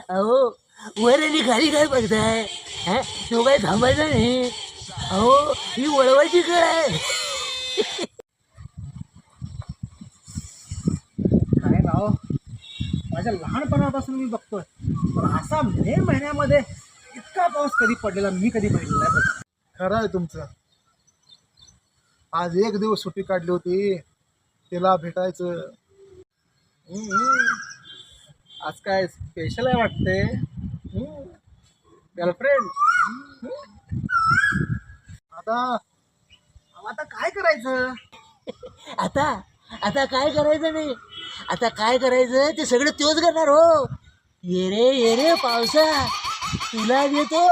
अहो वर आणि खाली काय बघताय? हा तो काय थांबायचा नाही. अहो ही वळवायची कळ आहे. काय राव, माझ्या लहानपणापासून मी बघतोय, पण असा मे महिन्यामध्ये इतका पाऊस कधी पडलेला मी कधी बघितला नाही बघ. खरं आहे तुमचं. आज एक दिवस सुट्टी काढली होती तिला भेटायचं. आज काय स्पेशल आहे वाटते, गर्लफ्रेंड. आता आता काय करायचं? आता आता काय करायचं नाही. आता काय करायचं ते सगळं तोच करणार. हो ये रे पावसा, तुला देतो